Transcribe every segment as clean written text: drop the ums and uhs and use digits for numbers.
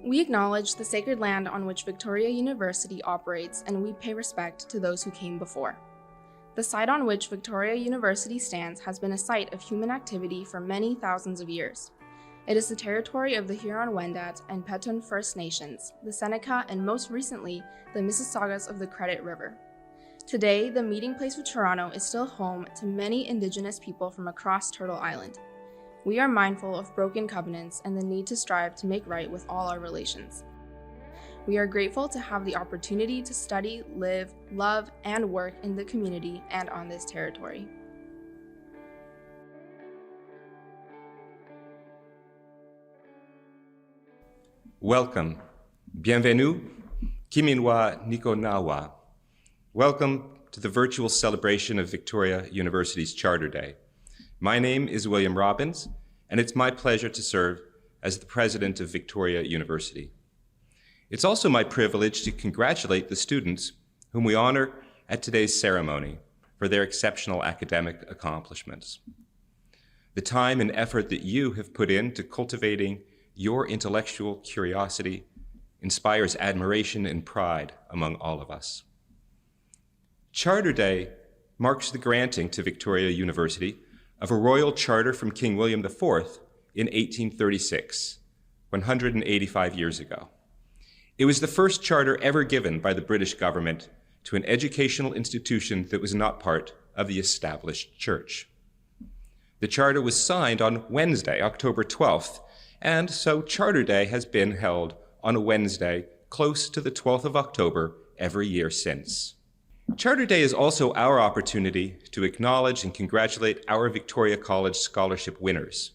We acknowledge the sacred land on which Victoria University operates, and we pay respect to those who came before. The site on which Victoria University stands has been a site of human activity for many thousands of years. It is the territory of the Huron-Wendat and Petun First Nations, the Seneca, and most recently, the Mississaugas of the Credit River. Today, the meeting place of Toronto is still home to many Indigenous people from across Turtle Island. We are mindful of broken covenants and the need to strive to make right with all our relations. We are grateful to have the opportunity to study, live, love, and work in the community and on this territory. Welcome. Bienvenue. Kiminwa Nikonawa. Welcome to the virtual celebration of Victoria University's Charter Day. My name is William Robbins, and it's my pleasure to serve as the president of Victoria University. It's also my privilege to congratulate the students whom we honor at today's ceremony for their exceptional academic accomplishments. The time and effort that you have put into cultivating your intellectual curiosity inspires admiration and pride among all of us. Charter Day marks the granting to Victoria University of a royal charter from King William IV in 1836, 185 years ago. It was the first charter ever given by the British government to an educational institution that was not part of the established church. The charter was signed on Wednesday, October 12th, and so Charter Day has been held on a Wednesday close to the 12th of October every year since. Charter Day is also our opportunity to acknowledge and congratulate our Victoria College scholarship winners.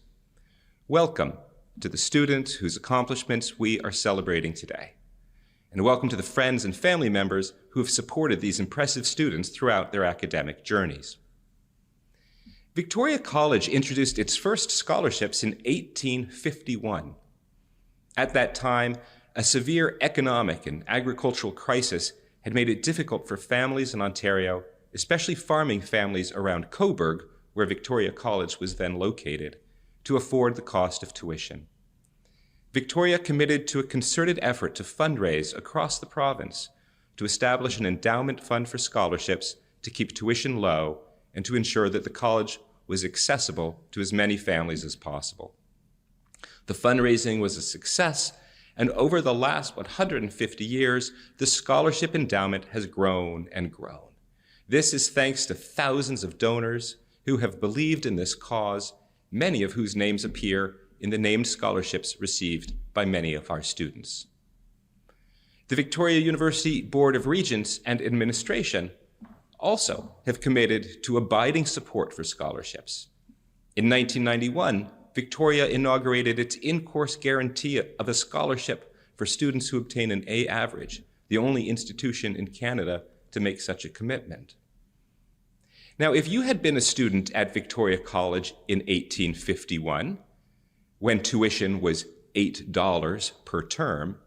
Welcome to the students whose accomplishments we are celebrating today. And welcome to the friends and family members who have supported these impressive students throughout their academic journeys. Victoria College introduced its first scholarships in 1851. At that time, a severe economic and agricultural crisis had made it difficult for families in Ontario, especially farming families around Cobourg, where Victoria College was then located, to afford the cost of tuition. Victoria committed to a concerted effort to fundraise across the province to establish an endowment fund for scholarships to keep tuition low and to ensure that the college was accessible to as many families as possible. The fundraising was a success, and over the last 150 years, the scholarship endowment has grown and grown. This is thanks to thousands of donors who have believed in this cause, many of whose names appear in the named scholarships received by many of our students. The Victoria University Board of Regents and Administration also have committed to abiding support for scholarships. In 1991, Victoria inaugurated its in-course guarantee of a scholarship for students who obtain an A average, the only institution in Canada to make such a commitment. Now, if you had been a student at Victoria College in 1851, when tuition was $8 per term,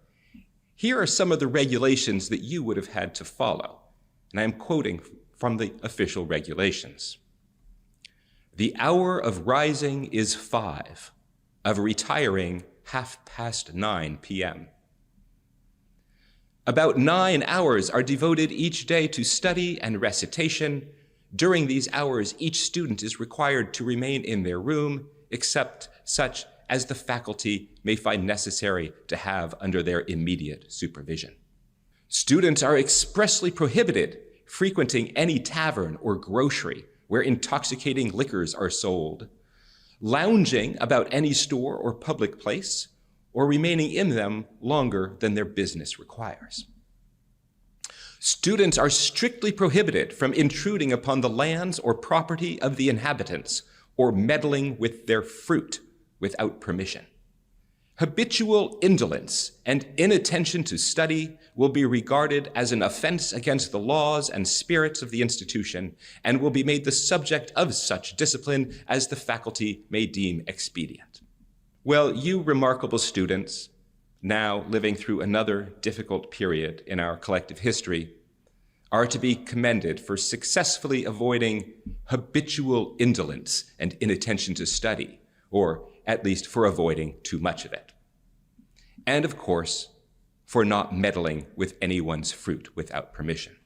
here are some of the regulations that you would have had to follow. And I am quoting from the official regulations. The hour of rising is 5, of retiring 9:30 p.m. About 9 hours are devoted each day to study and recitation. During these hours, each student is required to remain in their room, except such as the faculty may find necessary to have under their immediate supervision. Students are expressly prohibited frequenting any tavern or grocery where intoxicating liquors are sold, lounging about any store or public place, or remaining in them longer than their business requires. Students are strictly prohibited from intruding upon the lands or property of the inhabitants or meddling with their fruit without permission. Habitual indolence and inattention to study will be regarded as an offense against the laws and spirits of the institution and will be made the subject of such discipline as the faculty may deem expedient. Well, you remarkable students, now living through another difficult period in our collective history, are to be commended for successfully avoiding habitual indolence and inattention to study, or at least for avoiding too much of it. and of course, for not meddling with anyone's fruit without permission.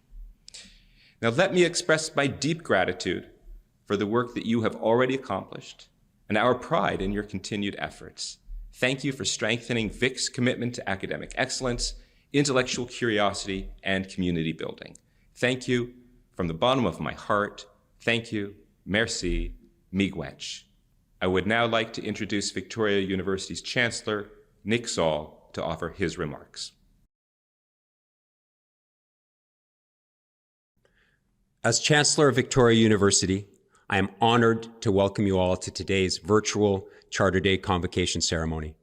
Now, let me express my deep gratitude for the work that you have already accomplished and our pride in your continued efforts. Thank you for strengthening Vic's commitment to academic excellence, intellectual curiosity, and community building. Thank you from the bottom of my heart. Thank you. Merci. Miigwech. I would now like to introduce Victoria University's Chancellor, Nick Saul, to offer his remarks. As Chancellor of Victoria University, I am honored to welcome you all to today's virtual Charter Day convocation ceremony.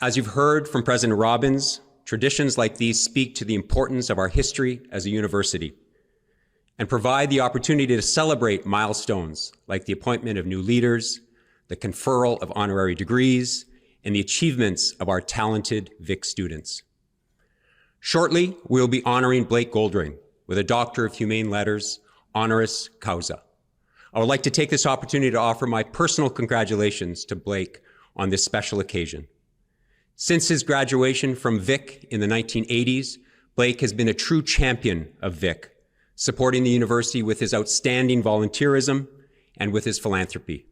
As you've heard from President Robbins, traditions like these speak to the importance of our history as a university and provide the opportunity to celebrate milestones like the appointment of new leaders, the conferral of honorary degrees, and the achievements of our talented Vic students. Shortly, we'll be honoring Blake Goldring with a Doctor of Humane Letters, honoris causa. I would like to take this opportunity to offer my personal congratulations to Blake on this special occasion. Since his graduation from Vic in the 1980s, Blake has been a true champion of Vic, supporting the university with his outstanding volunteerism and with his philanthropy.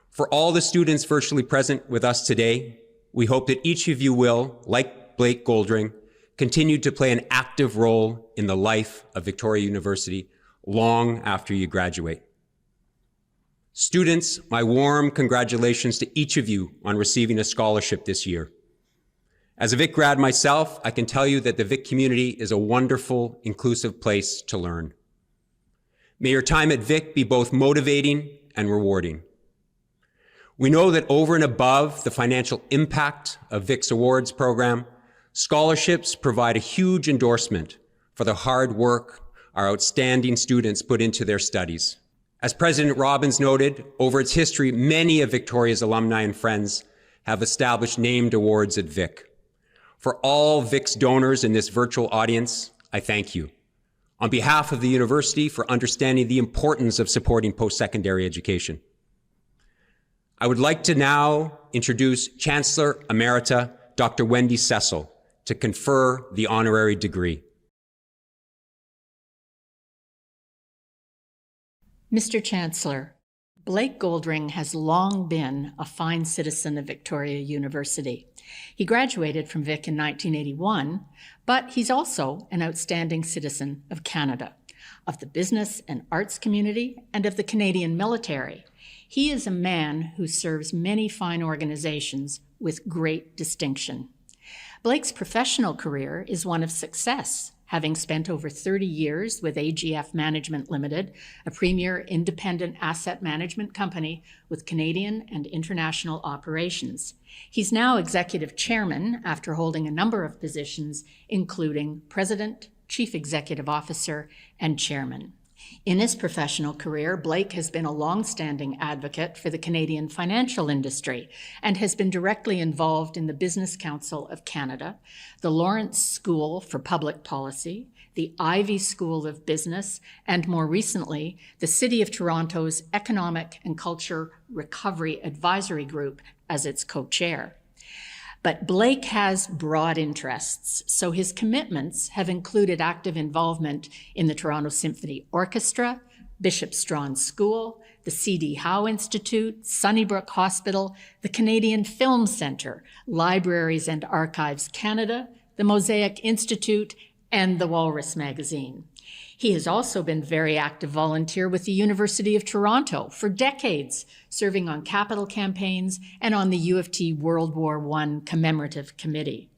For all the students virtually present with us today, we hope that each of you will, like Blake Goldring, continue to play an active role in the life of Victoria University long after you graduate. Students, my warm congratulations to each of you on receiving a scholarship this year. As a Vic grad myself, I can tell you that the Vic community is a wonderful, inclusive place to learn. May your time at Vic be both motivating and rewarding. We know that over and above the financial impact of Vic's awards program, scholarships provide a huge endorsement for the hard work our outstanding students put into their studies. As President Robbins noted, over its history, many of Victoria's alumni and friends have established named awards at Vic. For all Vic's donors in this virtual audience, I thank you. On behalf of the university, for understanding the importance of supporting post-secondary education. I would like to now introduce Chancellor Emerita Dr. Wendy Cecil to confer the honorary degree. Mr. Chancellor, Blake Goldring has long been a fine citizen of Victoria University. He graduated from Vic in 1981, but he's also an outstanding citizen of Canada, of the business and arts community, and of the Canadian military. He is a man who serves many fine organizations with great distinction. Blake's professional career is one of success, having spent over 30 years with AGF Management Limited, a premier independent asset management company with Canadian and international operations. He's now executive chairman after holding a number of positions, including president, chief executive officer, and chairman. In his professional career, Blake has been a long-standing advocate for the Canadian financial industry and has been directly involved in the Business Council of Canada, the Lawrence School for Public Policy, the Ivey School of Business, and more recently, the City of Toronto's Economic and Culture Recovery Advisory Group as its co-chair. But Blake has broad interests, so his commitments have included active involvement in the Toronto Symphony Orchestra, Bishop Strachan School, the C.D. Howe Institute, Sunnybrook Hospital, the Canadian Film Centre, Libraries and Archives Canada, the Mosaic Institute, and the Walrus magazine. He has also been a very active volunteer with the University of Toronto for decades, serving on capital campaigns and on the U of T World War I Commemorative Committee.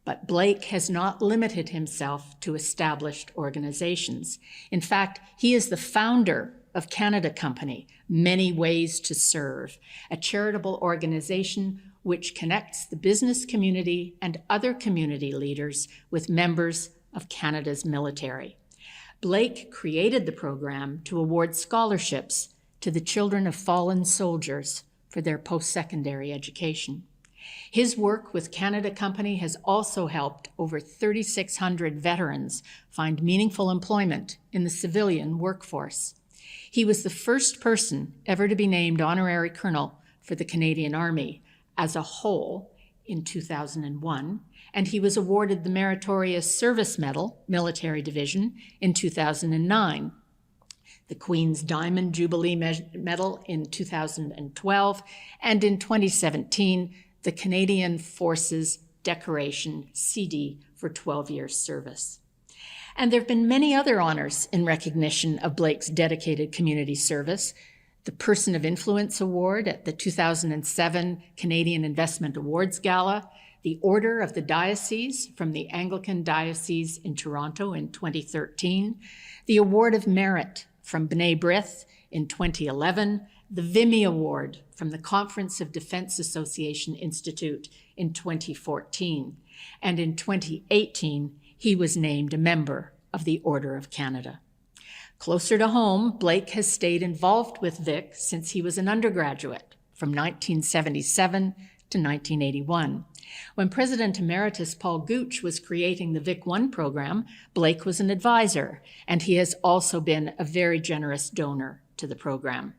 But Blake has not limited himself to established organizations. In fact, he is the founder of Canada Company, Many Ways to Serve, a charitable organization which connects the business community and other community leaders with members of Canada's military. Blake created the program to award scholarships to the children of fallen soldiers for their post-secondary education. His work with Canada Company has also helped over 3,600 veterans find meaningful employment in the civilian workforce. He was the first person ever to be named honorary colonel for the Canadian Army. As a whole, in 2001, and he was awarded the Meritorious Service Medal, Military Division, in 2009, the Queen's Diamond Jubilee Medal in 2012, and in 2017, the Canadian Forces Decoration CD for 12 years service. And there have been many other honors in recognition of Blake's dedicated community service. The Person of Influence Award at the 2007 Canadian Investment Awards Gala, the Order of the Diocese from the Anglican Diocese in Toronto in 2013, the Award of Merit from B'nai B'rith in 2011, the Vimy Award from the Conference of Defense Association Institute in 2014, and in 2018, he was named a member of the Order of Canada. Closer to home, Blake has stayed involved with Vic since he was an undergraduate, from 1977 to 1981. When President Emeritus Paul Gooch was creating the Vic One program, Blake was an advisor, and he has also been a very generous donor to the program.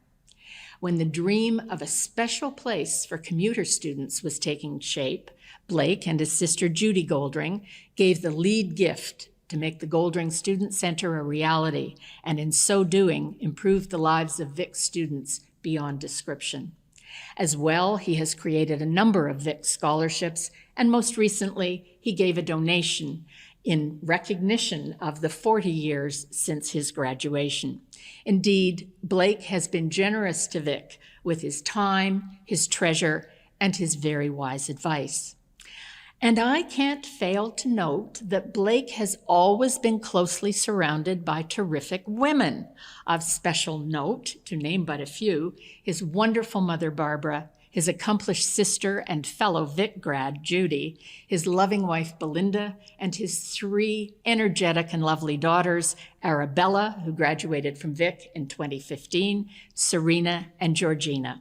When the dream of a special place for commuter students was taking shape, Blake and his sister Judy Goldring gave the lead gift to make the Goldring Student Center a reality, and in so doing, improved the lives of Vic students beyond description. As well, he has created a number of Vic scholarships, and most recently, he gave a donation in recognition of the 40 years since his graduation. Indeed, Blake has been generous to Vic with his time, his treasure, and his very wise advice. And I can't fail to note that Blake has always been closely surrounded by terrific women. Of special note, to name but a few, his wonderful mother, Barbara, his accomplished sister and fellow Vic grad, Judy, his loving wife, Belinda, and his 3 energetic and lovely daughters, Arabella, who graduated from Vic in 2015, Serena, and Georgina.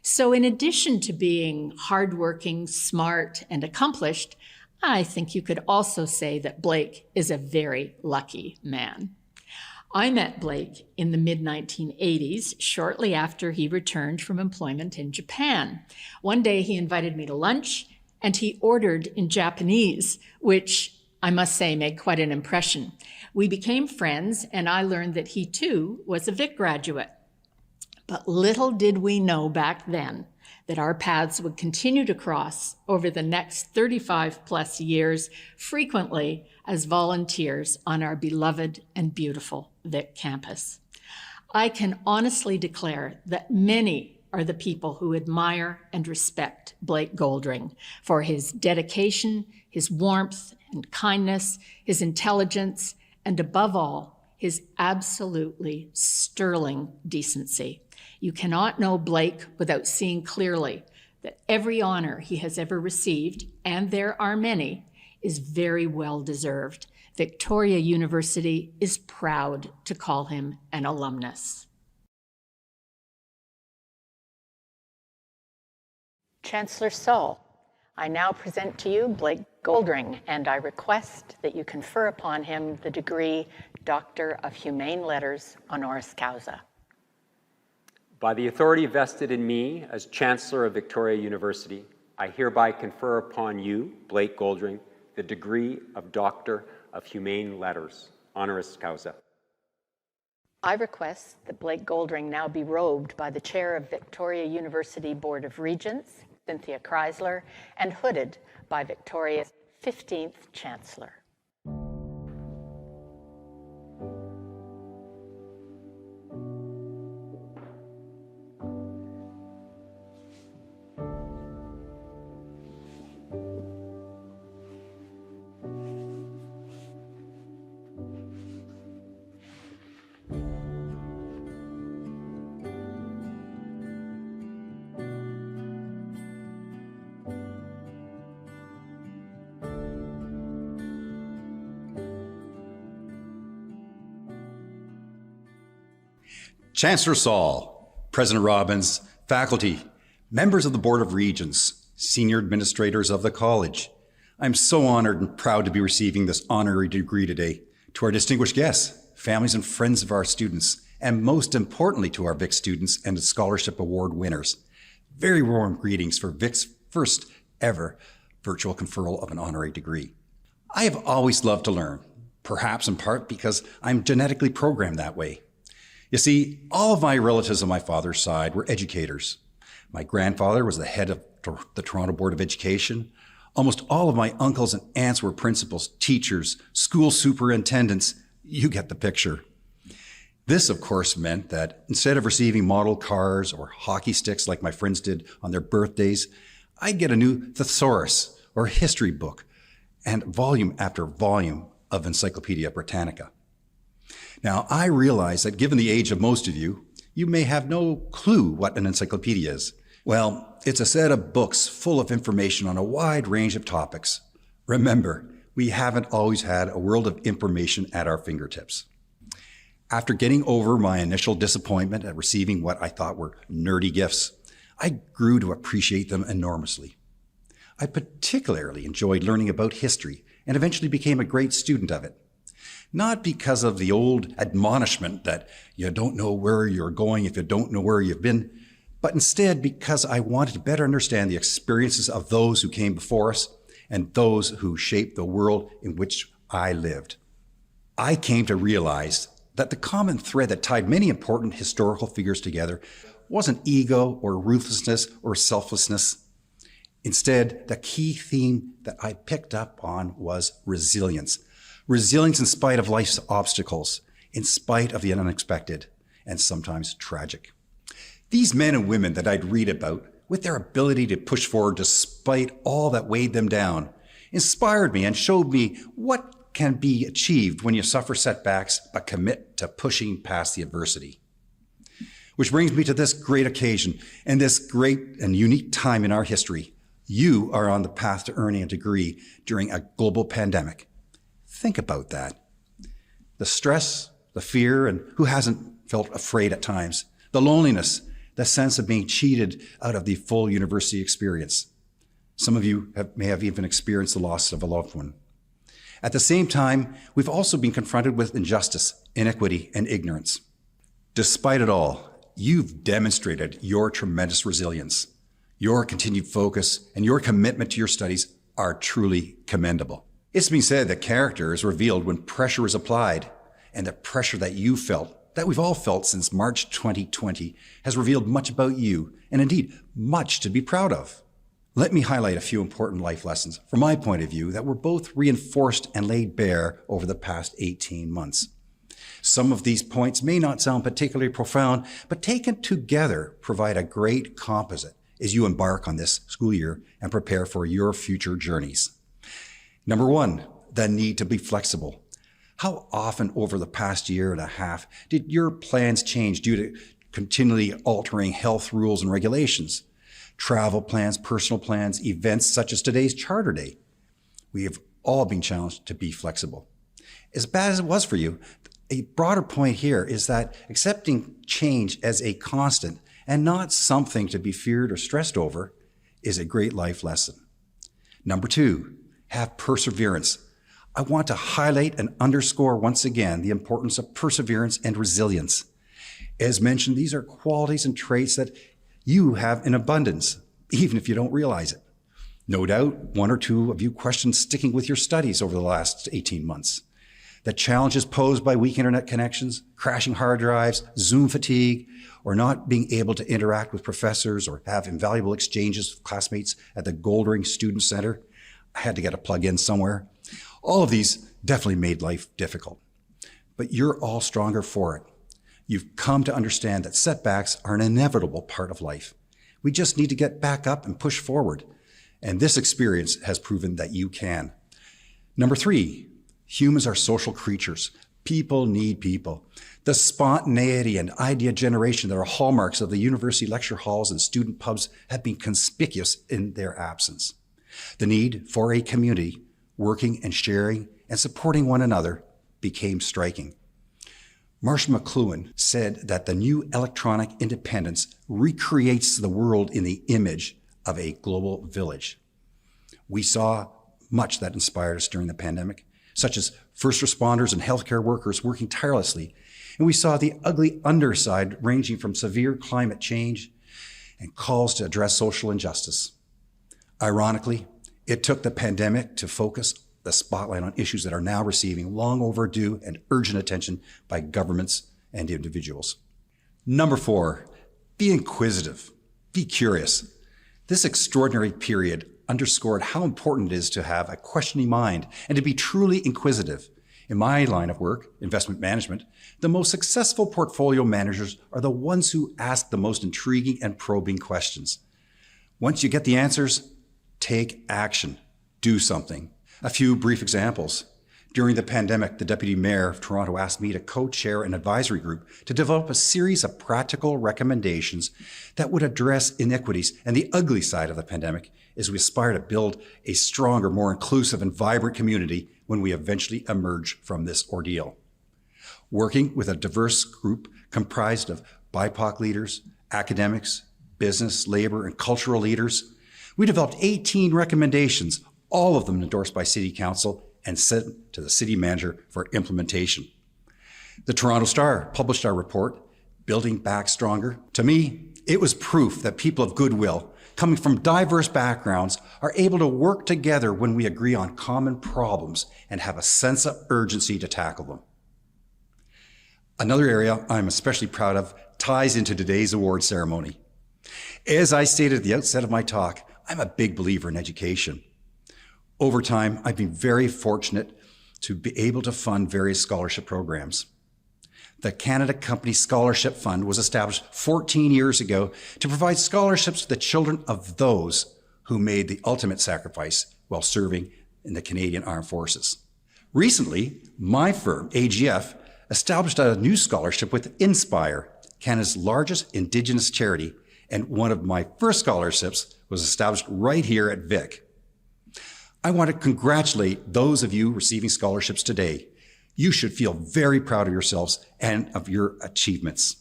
So in addition to being hardworking, smart, and accomplished, I think you could also say that Blake is a very lucky man. I met Blake in the mid-1980s, shortly after he returned from employment in Japan. One day he invited me to lunch, and he ordered in Japanese, which I must say made quite an impression. We became friends, and I learned that he too was a Vic graduate. But little did we know back then that our paths would continue to cross over the next 35 plus years, frequently as volunteers on our beloved and beautiful Vic campus. I can honestly declare that many are the people who admire and respect Blake Goldring for his dedication, his warmth and kindness, his intelligence, and above all, his absolutely sterling decency. You cannot know Blake without seeing clearly that every honor he has ever received, and there are many, is very well deserved. Victoria University is proud to call him an alumnus. Chancellor Saul, I now present to you Blake Goldring, and I request that you confer upon him the degree Doctor of Humane Letters honoris causa. By the authority vested in me as Chancellor of Victoria University, I hereby confer upon you, Blake Goldring, the degree of Doctor of Humane Letters, honoris causa. I request that Blake Goldring now be robed by the Chair of Victoria University Board of Regents, Cynthia Chrysler, and hooded by Victoria's 15th Chancellor. Chancellor Saul, President Robbins, faculty, members of the Board of Regents, senior administrators of the college, I'm so honored and proud to be receiving this honorary degree today. To our distinguished guests, families and friends of our students, and most importantly to our Vic students and the Scholarship Award winners. Very warm greetings for Vic's first ever virtual conferral of an honorary degree. I have always loved to learn, perhaps in part because I'm genetically programmed that way. You see, all of my relatives on my father's side were educators. My grandfather was the head of the Toronto Board of Education. Almost all of my uncles and aunts were principals, teachers, school superintendents. You get the picture. This, of course, meant that instead of receiving model cars or hockey sticks like my friends did on their birthdays, I'd get a new thesaurus or history book and volume after volume of Encyclopedia Britannica. Now, I realize that given the age of most of you, you may have no clue what an encyclopedia is. Well, it's a set of books full of information on a wide range of topics. Remember, we haven't always had a world of information at our fingertips. After getting over my initial disappointment at receiving what I thought were nerdy gifts, I grew to appreciate them enormously. I particularly enjoyed learning about history and eventually became a great student of it. Not because of the old admonishment that you don't know where you're going if you don't know where you've been, but instead because I wanted to better understand the experiences of those who came before us and those who shaped the world in which I lived. I came to realize that the common thread that tied many important historical figures together wasn't ego or ruthlessness or selflessness. Instead, the key theme that I picked up on was resilience. Resilience in spite of life's obstacles, in spite of the unexpected, and sometimes tragic. These men and women that I'd read about, with their ability to push forward despite all that weighed them down, inspired me and showed me what can be achieved when you suffer setbacks but commit to pushing past the adversity. Which brings me to this great occasion and this great and unique time in our history. You are on the path to earning a degree during a global pandemic. Think about that. The stress, the fear, and who hasn't felt afraid at times, the loneliness, the sense of being cheated out of the full university experience. Some of you may have even experienced the loss of a loved one. At the same time, we've also been confronted with injustice, inequity, and ignorance. Despite it all, you've demonstrated your tremendous resilience. Your continued focus and your commitment to your studies are truly commendable. It's been said that character is revealed when pressure is applied, and the pressure that you felt, that we've all felt since March 2020, has revealed much about you, and indeed, much to be proud of. Let me highlight a few important life lessons from my point of view that were both reinforced and laid bare over the past 18 months. Some of these points may not sound particularly profound, but taken together provide a great composite as you embark on this school year and prepare for your future journeys. Number one, the need to be flexible. How often over the past year and a half did your plans change due to continually altering health rules and regulations? Travel plans, personal plans, events such as today's Charter Day. We have all been challenged to be flexible. As bad as it was for you, a broader point here is that accepting change as a constant and not something to be feared or stressed over is a great life lesson. Number two, have perseverance. I want to highlight and underscore once again the importance of perseverance and resilience. As mentioned, these are qualities and traits that you have in abundance, even if you don't realize it. No doubt, one or two of you questioned sticking with your studies over the last 18 months. The challenges posed by weak internet connections, crashing hard drives, Zoom fatigue, or not being able to interact with professors or have invaluable exchanges with classmates at the Goldring Student Center. I had to get a plug-in somewhere. All of these definitely made life difficult, but you're all stronger for it. You've come to understand that setbacks are an inevitable part of life. We just need to get back up and push forward. And this experience has proven that you can. Number three, humans are social creatures. People need people. The spontaneity and idea generation that are hallmarks of the university lecture halls and student pubs have been conspicuous in their absence. The need for a community working and sharing and supporting one another became striking. Marshall McLuhan said that the new electronic independence recreates the world in the image of a global village. We saw much that inspired us during the pandemic, such as first responders and healthcare workers working tirelessly. And we saw the ugly underside ranging from severe climate change and calls to address social injustice. Ironically, It took the pandemic to focus the spotlight on issues that are now receiving long overdue and urgent attention by governments and individuals. Number 4, be inquisitive, be curious. This extraordinary period underscored how important it is to have a questioning mind and to be truly inquisitive. In my line of work, investment management, the most successful portfolio managers are the ones who ask the most intriguing and probing questions. Once you get the answers, take action, do something. A few brief examples. During the pandemic, the Deputy Mayor of Toronto asked me to co-chair an advisory group to develop a series of practical recommendations that would address inequities and the ugly side of the pandemic as we aspire to build a stronger, more inclusive and vibrant community when we eventually emerge from this ordeal. Working with a diverse group comprised of BIPOC leaders, academics, business, labor, and cultural leaders, we developed 18 recommendations, all of them endorsed by City Council and sent to the City Manager for implementation. The Toronto Star published our report, Building Back Stronger. To me, it was proof that people of goodwill, coming from diverse backgrounds, are able to work together when we agree on common problems and have a sense of urgency to tackle them. Another area I'm especially proud of ties into today's award ceremony. As I stated at the outset of my talk, I'm a big believer in education. Over time, I've been very fortunate to be able to fund various scholarship programs. The Canada Company Scholarship Fund was established 14 years ago to provide scholarships to the children of those who made the ultimate sacrifice while serving in the Canadian Armed Forces. Recently, my firm, AGF, established a new scholarship with Inspire, Canada's largest Indigenous charity, and one of my first scholarships was established right here at Vic. I want to congratulate those of you receiving scholarships today. You should feel very proud of yourselves and of your achievements.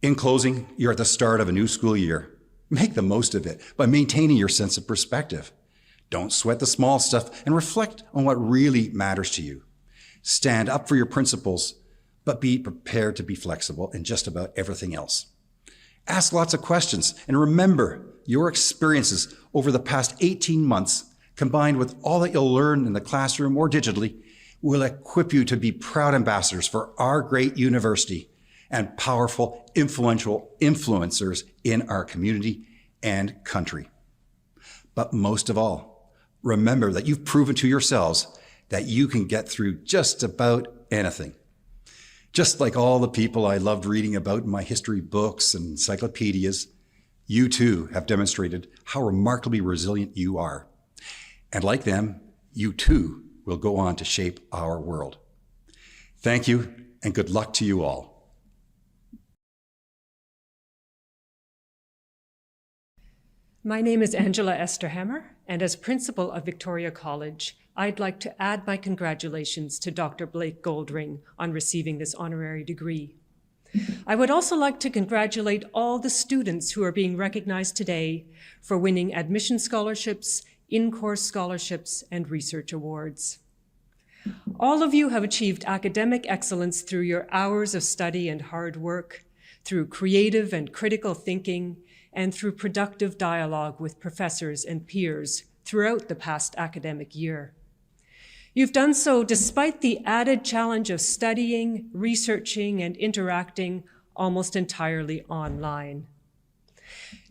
In closing, you're at the start of a new school year. Make the most of it by maintaining your sense of perspective. Don't sweat the small stuff and reflect on what really matters to you. Stand up for your principles, but be prepared to be flexible in just about everything else. Ask lots of questions and remember your experiences over the past 18 months, combined with all that you'll learn in the classroom or digitally, will equip you to be proud ambassadors for our great university and powerful, influential influencers in our community and country. But most of all, remember that you've proven to yourselves that you can get through just about anything. Just like all the people I loved reading about in my history books and encyclopedias, you too have demonstrated how remarkably resilient you are. And like them, you too will go on to shape our world. Thank you, and good luck to you all. My name is Angela Esterhammer, and as principal of Victoria College, I'd like to add my congratulations to Dr. Blake Goldring on receiving this honorary degree. I would also like to congratulate all the students who are being recognized today for winning admission scholarships, in-course scholarships, and research awards. All of you have achieved academic excellence through your hours of study and hard work, through creative and critical thinking, and through productive dialogue with professors and peers throughout the past academic year. You've done so despite the added challenge of studying, researching, and interacting almost entirely online.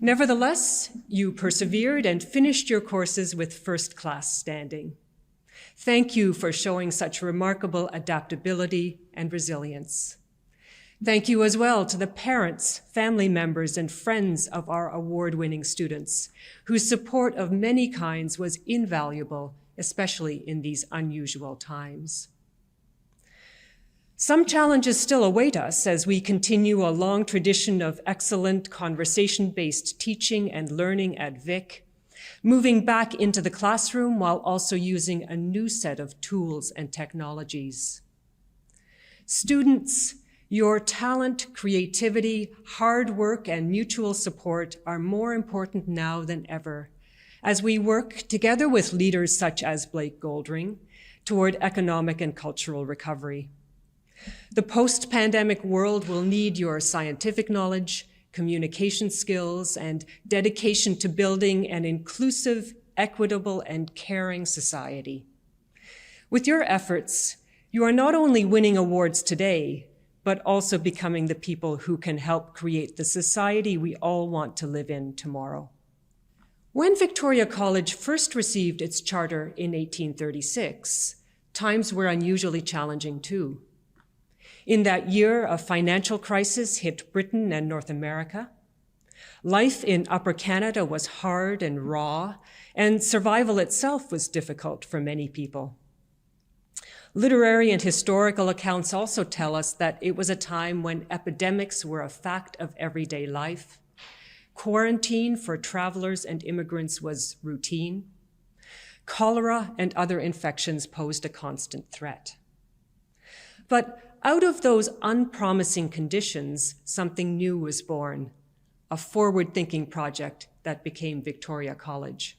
Nevertheless, you persevered and finished your courses with first-class standing. Thank you for showing such remarkable adaptability and resilience. Thank you as well to the parents, family members, and friends of our award-winning students, whose support of many kinds was invaluable, especially in these unusual times. Some challenges still await us as we continue a long tradition of excellent conversation-based teaching and learning at Vic, moving back into the classroom while also using a new set of tools and technologies. Students, your talent, creativity, hard work, and mutual support are more important now than ever as we work together with leaders such as Blake Goldring toward economic and cultural recovery. The post-pandemic world will need your scientific knowledge, communication skills, and dedication to building an inclusive, equitable, and caring society. With your efforts, you are not only winning awards today, but also becoming the people who can help create the society we all want to live in tomorrow. When Victoria College first received its charter in 1836, times were unusually challenging too. In that year, a financial crisis hit Britain and North America. Life in Upper Canada was hard and raw, and survival itself was difficult for many people. Literary and historical accounts also tell us that it was a time when epidemics were a fact of everyday life. Quarantine for travelers and immigrants was routine. Cholera and other infections posed a constant threat. But out of those unpromising conditions, something new was born, a forward-thinking project that became Victoria College.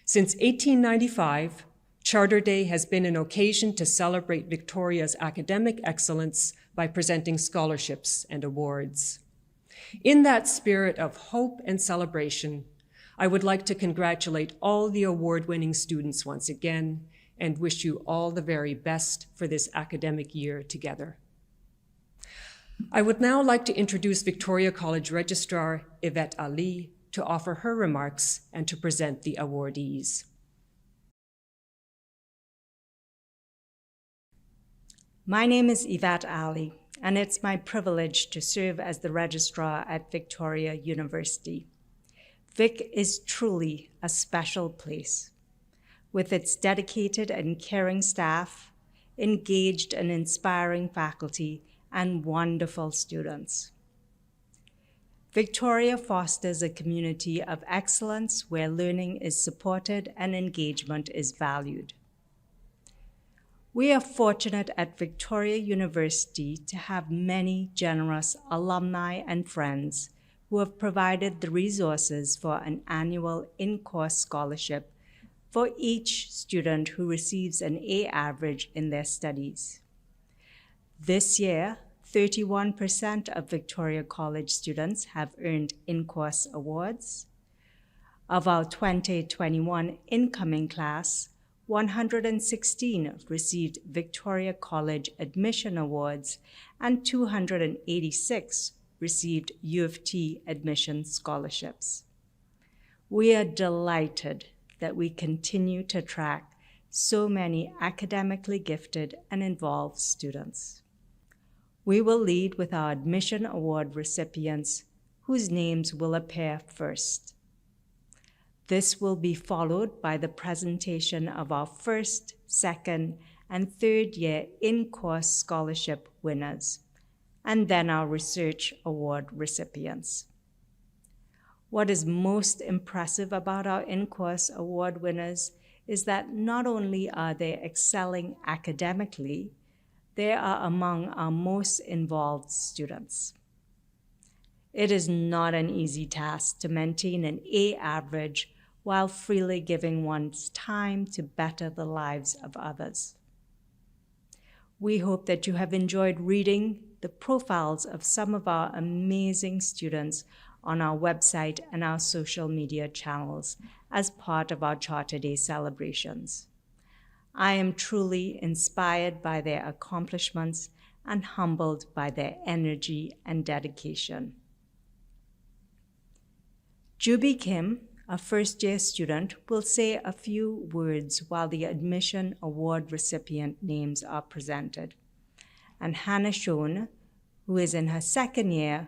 Since 1895, Charter Day has been an occasion to celebrate Victoria's academic excellence by presenting scholarships and awards. In that spirit of hope and celebration, I would like to congratulate all the award-winning students once again and wish you all the very best for this academic year together. I would now like to introduce Victoria College Registrar Yvette Ali to offer her remarks and to present the awardees. My name is Yvette Ali, and it's my privilege to serve as the registrar at Victoria University. Vic is truly a special place, with its dedicated and caring staff, engaged and inspiring faculty, and wonderful students. Victoria fosters a community of excellence where learning is supported and engagement is valued. We are fortunate at Victoria University to have many generous alumni and friends who have provided the resources for an annual in-course scholarship for each student who receives an A average in their studies. This year, 31% of Victoria College students have earned in-course awards. Of our 2021 incoming class, 116 received Victoria College Admission Awards and 286 received U of T admission scholarships. We are delighted that we continue to attract so many academically gifted and involved students. We will lead with our admission award recipients, whose names will appear first. This will be followed by the presentation of our first, second, and third year in-course scholarship winners, and then our research award recipients. What is most impressive about our in-course award winners is that not only are they excelling academically, they are among our most involved students. It is not an easy task to maintain an A average while freely giving one's time to better the lives of others. We hope that you have enjoyed reading the profiles of some of our amazing students on our website and our social media channels as part of our Charter Day celebrations. I am truly inspired by their accomplishments and humbled by their energy and dedication. Juby Kim, a first-year student, will say a few words while the admission award recipient names are presented. And Hannah Schoen, who is in her second year,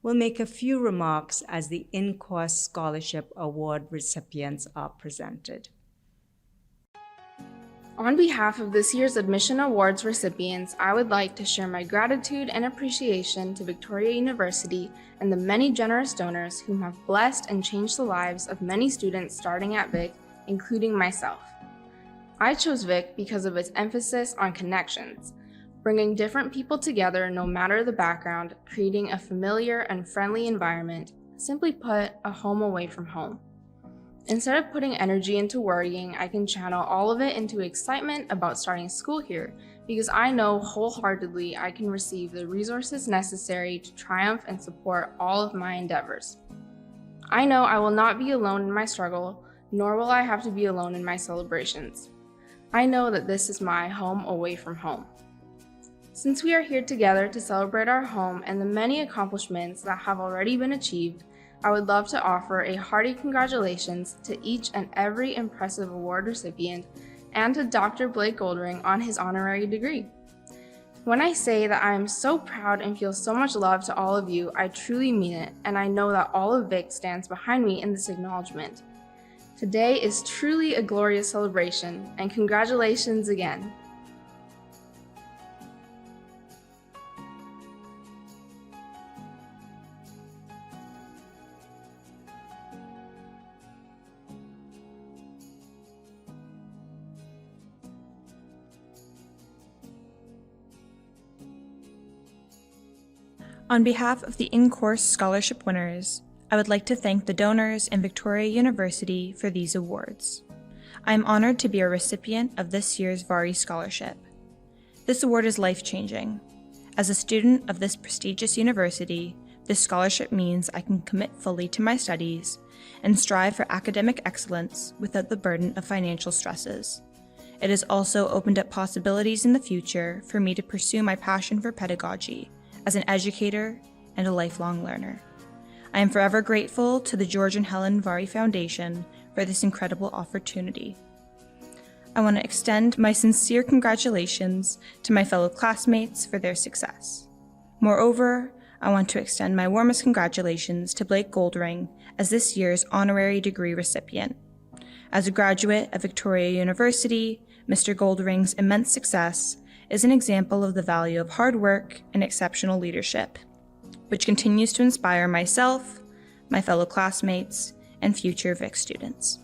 will make a few remarks as the in-course scholarship award recipients are presented. On behalf of this year's Admission Awards recipients, I would like to share my gratitude and appreciation to Victoria University and the many generous donors who have blessed and changed the lives of many students starting at Vic, including myself. I chose Vic because of its emphasis on connections, bringing different people together no matter the background, creating a familiar and friendly environment, simply put, a home away from home. Instead of putting energy into worrying, I can channel all of it into excitement about starting school here because I know wholeheartedly I can receive the resources necessary to triumph and support all of my endeavors. I know I will not be alone in my struggle nor will I have to be alone in my celebrations. I know that this is my home away from home. Since we are here together to celebrate our home and the many accomplishments that have already been achieved, I would love to offer a hearty congratulations to each and every impressive award recipient and to Dr. Blake Goldring on his honorary degree. When I say that I am so proud and feel so much love to all of you, I truly mean it, and I know that all of Vic stands behind me in this acknowledgement. Today is truly a glorious celebration, and congratulations again. On behalf of the in-course scholarship winners, I would like to thank the donors and Victoria University for these awards. I am honored to be a recipient of this year's Vari Scholarship. This award is life-changing. As a student of this prestigious university, this scholarship means I can commit fully to my studies and strive for academic excellence without the burden of financial stresses. It has also opened up possibilities in the future for me to pursue my passion for pedagogy as an educator and a lifelong learner. I am forever grateful to the George and Helen Vari Foundation for this incredible opportunity. I want to extend my sincere congratulations to my fellow classmates for their success. Moreover, I want to extend my warmest congratulations to Blake Goldring as this year's honorary degree recipient. As a graduate of Victoria University, Mr. Goldring's immense success is an example of the value of hard work and exceptional leadership, which continues to inspire myself, my fellow classmates, and future Vic students.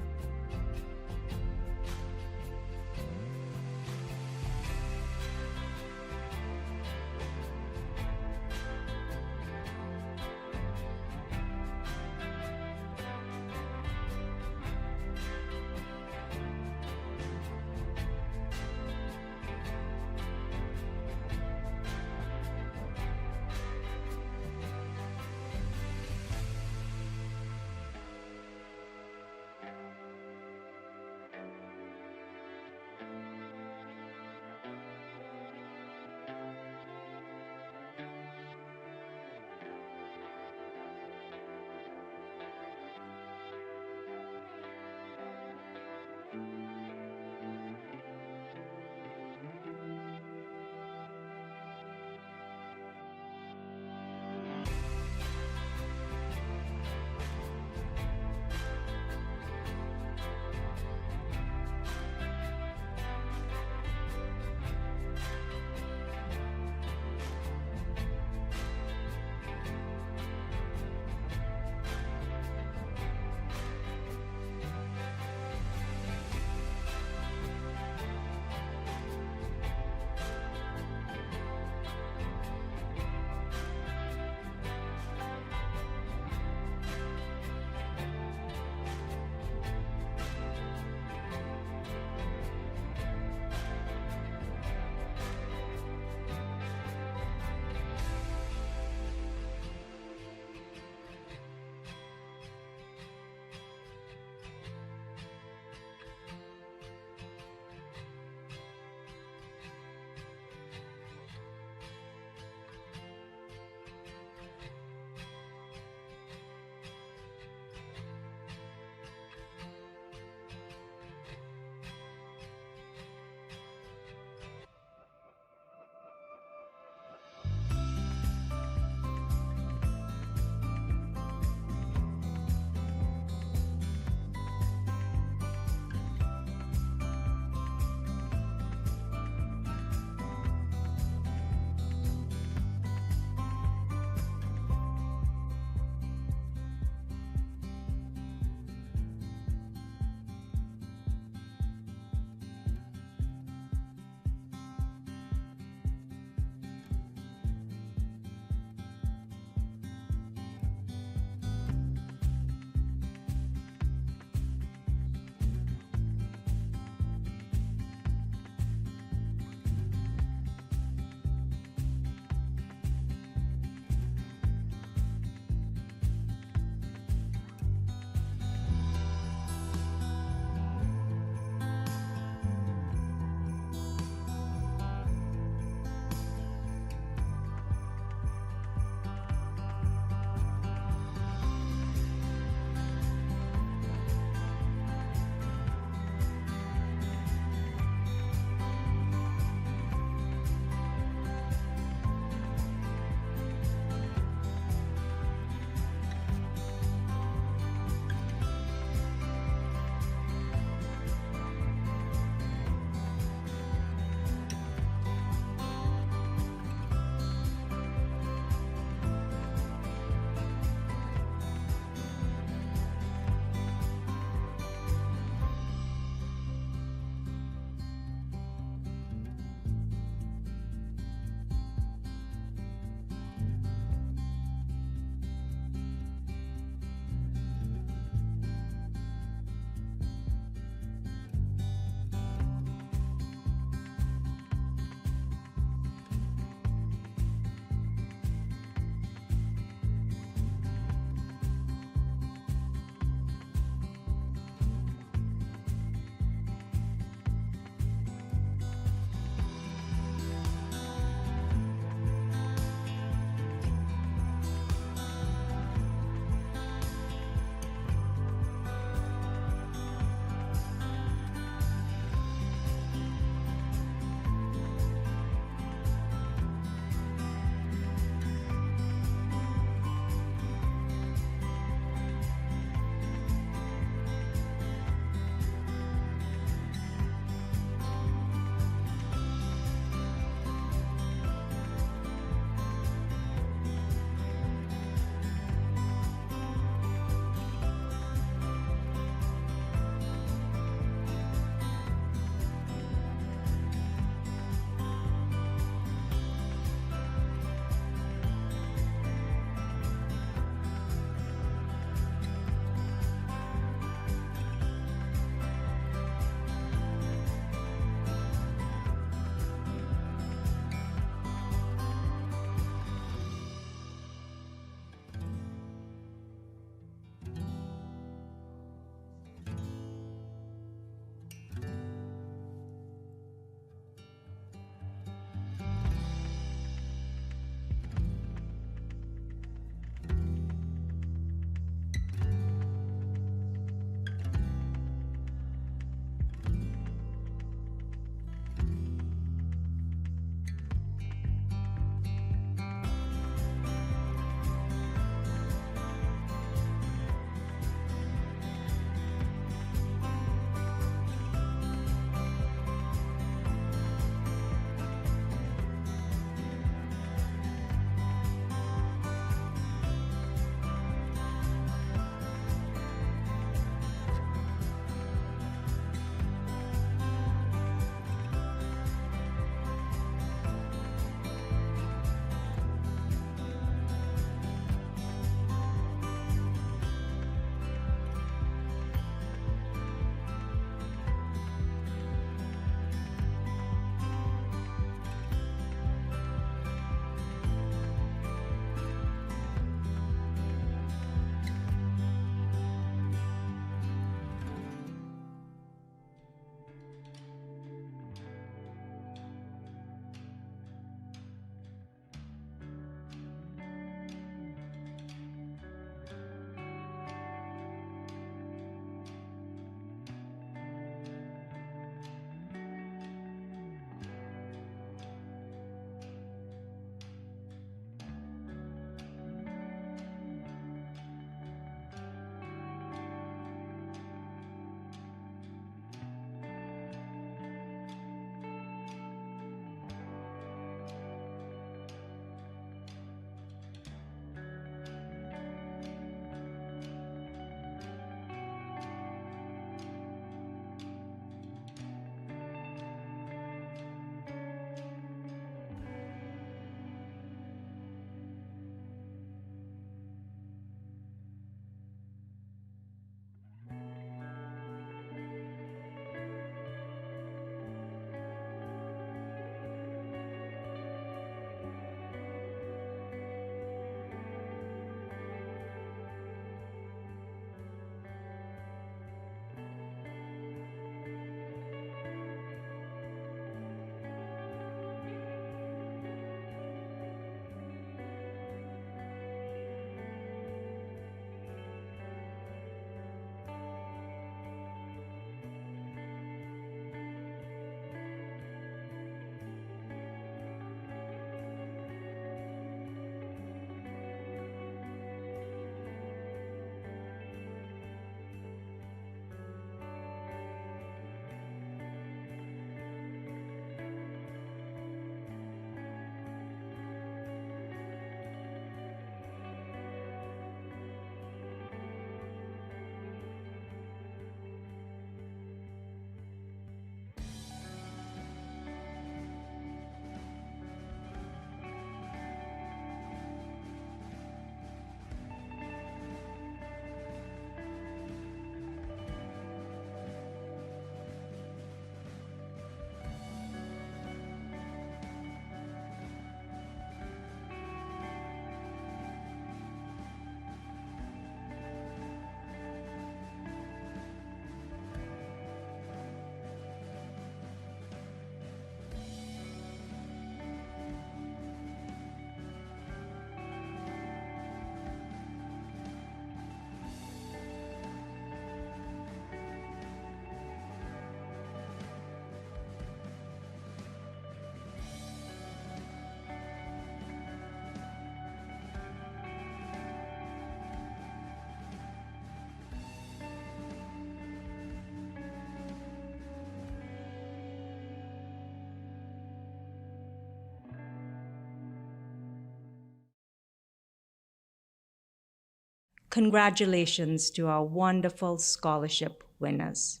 Congratulations to our wonderful scholarship winners.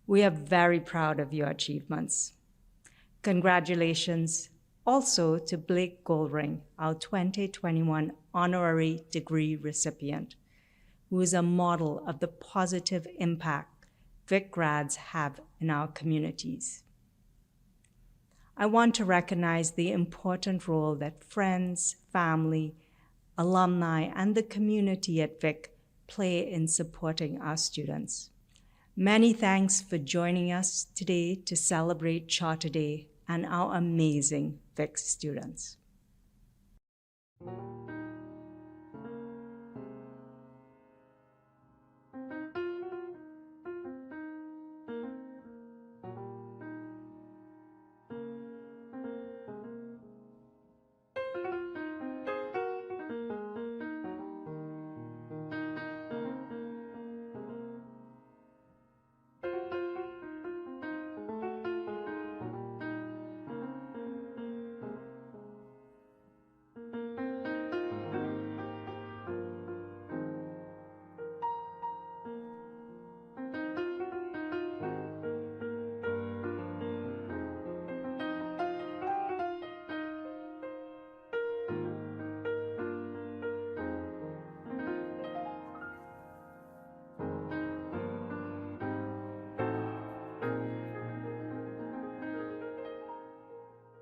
We are very proud of your achievements. Congratulations also to Blake Goldring, our 2021 honorary degree recipient, who is a model of the positive impact Vic grads have in our communities. I want to recognize the important role that friends, family, alumni, and the community at Vic play in supporting our students. Many thanks for joining us today to celebrate Charter Day and our amazing Vic students.